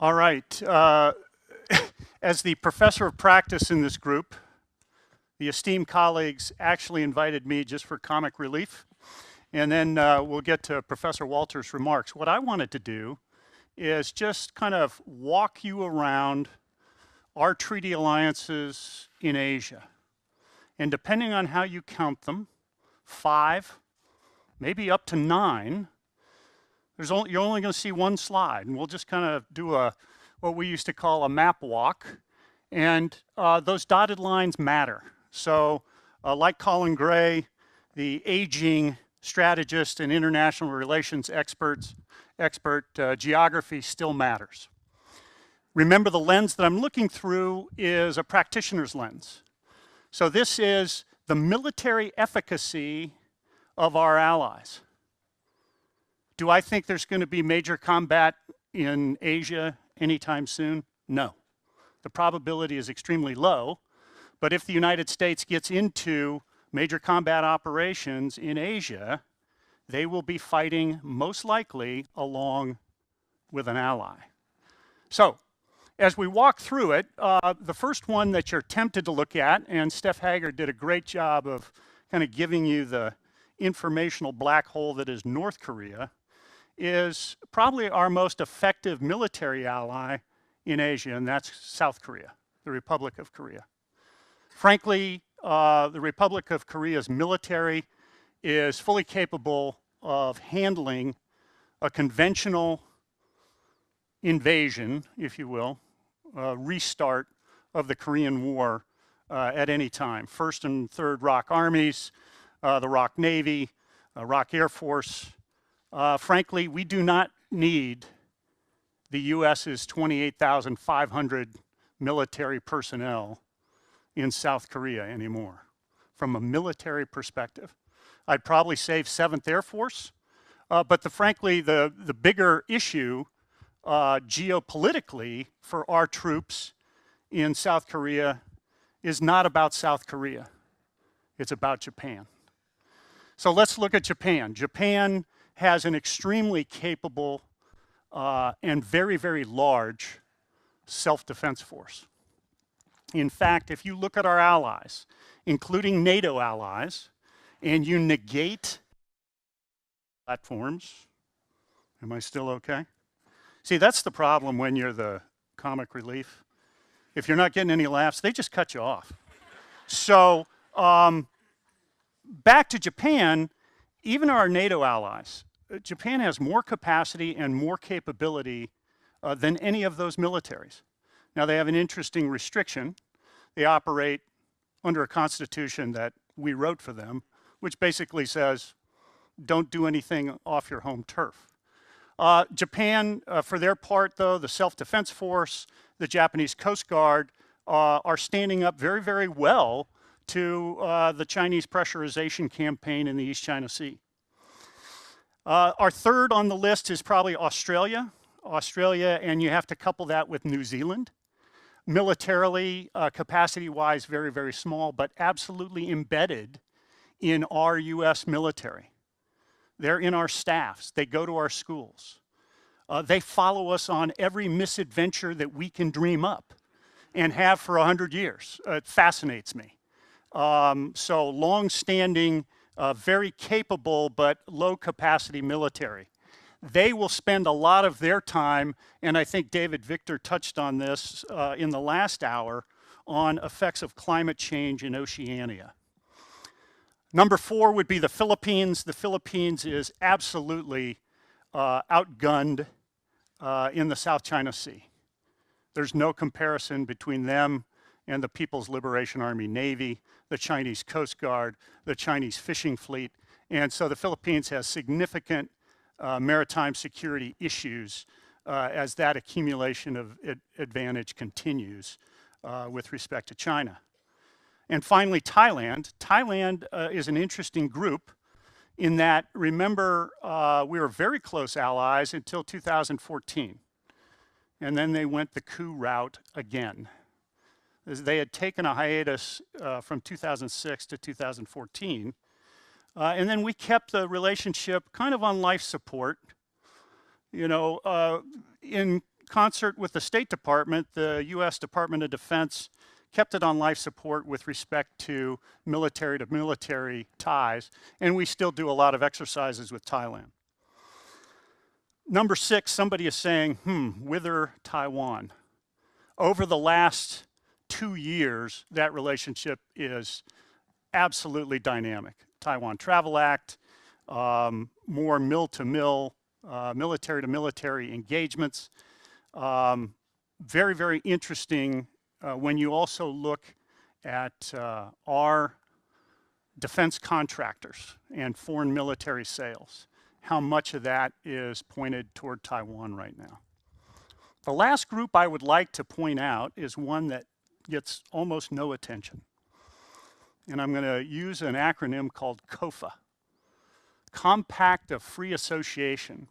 All right. As the professor of practice in this group, the esteemed colleagues actually invited me just for comic relief. And then we'll get to Professor Walter's remarks. What I wanted to do is just kind of walk you around our treaty alliances in Asia. And depending on how you count them, 5, maybe up to 9, you're only going to see one slide. And we'll just kind of do what we used to call a map walk. And those dotted lines matter. So like Colin Gray, the aging strategist and international relations expert, geography still matters. Remember, the lens that I'm looking through is a practitioner's lens. So this is the military efficacy of our allies. Do I think there's going to be major combat in Asia anytime soon? No. The probability is extremely low. But if the United States gets into major combat operations in Asia, they will be fighting most likely along with an ally. So as we walk through it, the first one that you're tempted to look at, and Steph Haggard did a great job of kind of giving you the informational black hole that is North Korea, is probably our most effective military ally in Asia, and that's South Korea, the Republic of Korea. Frankly, the Republic of Korea's military is fully capable of handling a conventional invasion, if you will, restart of the Korean War at any time. First and Third ROK Armies, the ROK Navy, ROK Air Force. Frankly, we do not need the US's 28,500 military personnel in South Korea anymore. From a military perspective, I'd probably save 7th Air Force, but frankly, the bigger issue geopolitically for our troops in South Korea is not about South Korea. It's about Japan. So let's look at Japan. Japan has an extremely capable and very, very large self-defense force. In fact, if you look at our allies, including NATO allies, and you negate platforms, am I still okay? See, that's the problem when you're the comic relief. If you're not getting any laughs, they just cut you off. So back to Japan, even our NATO allies, Japan has more capacity and more capability than any of those militaries. Now, they have an interesting restriction. They operate under a constitution that we wrote for them, which basically says, don't do anything off your home turf. Japan, for their part, though, the self-defense force, the Japanese Coast Guard, are standing up very, very well to the Chinese pressurization campaign in the East China Sea. Our third on the list is probably Australia. Australia, and you have to couple that with New Zealand. Militarily, capacity-wise, very, very small, but absolutely embedded in our US military. They're in our staffs. They go to our schools. They follow us on every misadventure that we can dream up and have for 100 years. It fascinates me. So long-standing, very capable, but low-capacity military. They will spend a lot of their time, and I think David Victor touched on this in the last hour, on effects of climate change in Oceania. Number 4 would be the Philippines. The Philippines is absolutely outgunned in the South China Sea. There's no comparison between them and the People's Liberation Army Navy, the Chinese Coast Guard, the Chinese fishing fleet. And so the Philippines has significant maritime security issues as that accumulation of advantage continues with respect to China. And finally, Thailand. Thailand is an interesting group in that, remember, we were very close allies until 2014. And then they went the coup route again. They had taken a hiatus from 2006 to 2014. And then we kept the relationship kind of on life support. You know, in concert with the State Department, the US Department of Defense kept it on life support with respect to military ties, and we still do a lot of exercises with Thailand. Number 6, somebody is saying, whither Taiwan? Over the last 2 years, that relationship is absolutely dynamic. Taiwan Travel Act, more mill-to-mill, military-to-military engagements. Very, very interesting when you also look at our defense contractors and foreign military sales, how much of that is pointed toward Taiwan right now. The last group I would like to point out is one that gets almost no attention. And I'm going to use an acronym called COFA, Compact of Free Association.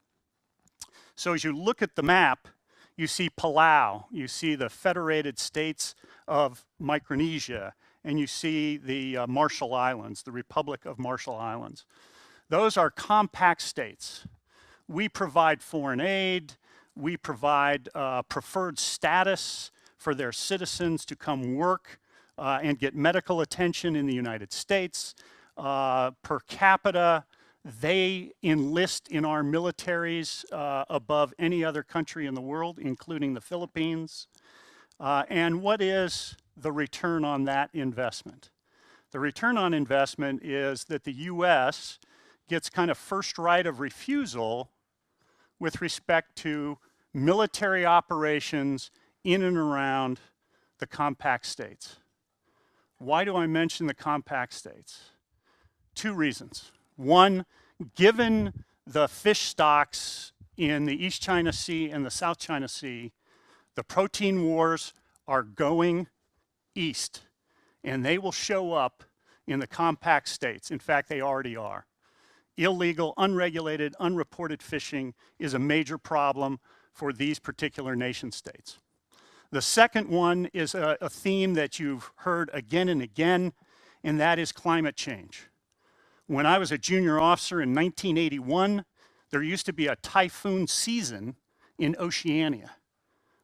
So as you look at the map, you see Palau, you see the Federated States of Micronesia, and you see the Marshall Islands, the Republic of Marshall Islands. Those are compact states. We provide foreign aid, we provide preferred status for their citizens to come work and get medical attention in the United States. Per capita, they enlist in our militaries above any other country in the world, including the Philippines. And what is the return on that investment? The return on investment is that the US gets kind of first right of refusal with respect to military operations in and around the compact states. Why do I mention the compact states? 2 reasons. One, given the fish stocks in the East China Sea and the South China Sea, the protein wars are going east, and they will show up in the compact states. In fact, they already are. Illegal, unregulated, unreported fishing is a major problem for these particular nation states. The second one is a theme that you've heard again and again, and that is climate change. When I was a junior officer in 1981, there used to be a typhoon season in Oceania.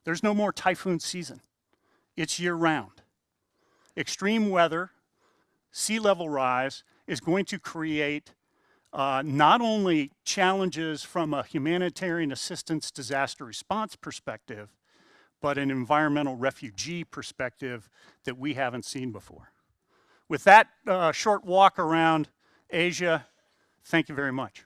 There's no more typhoon season. It's year-round. Extreme weather, sea level rise is going to create not only challenges from a humanitarian assistance disaster response perspective, but an environmental refugee perspective that we haven't seen before. With that short walk around Asia, thank you very much.